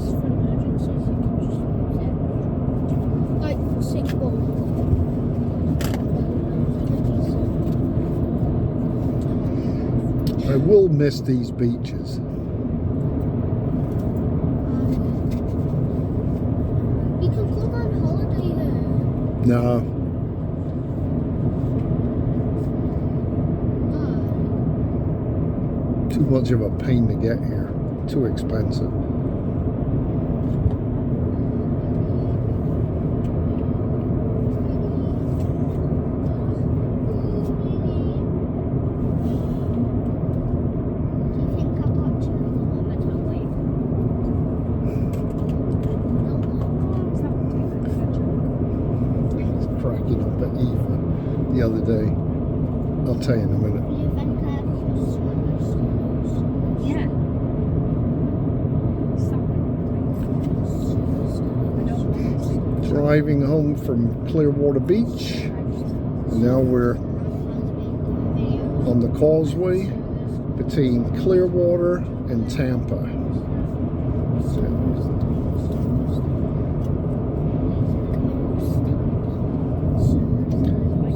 just for emergencies. You can just use it. Like sick ball. I will miss these beaches. You can come on holiday there. No, too much of a pain to get here. Too expensive. Cracking up at Eva the other day. I'll tell you in a minute. Yeah. Driving home from Clearwater Beach. And now we're on the causeway between Clearwater and Tampa.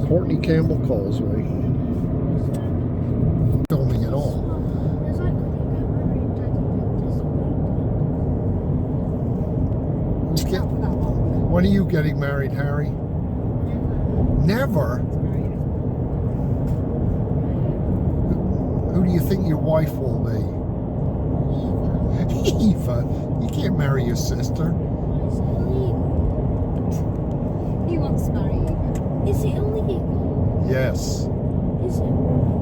Courtney Campbell Causeway. Filming it all. When are you getting married, Harry? Never? Who do you think your wife will be? Eva. You can't marry your sister. He wants to marry you. Is it illegal? Yes. Is it?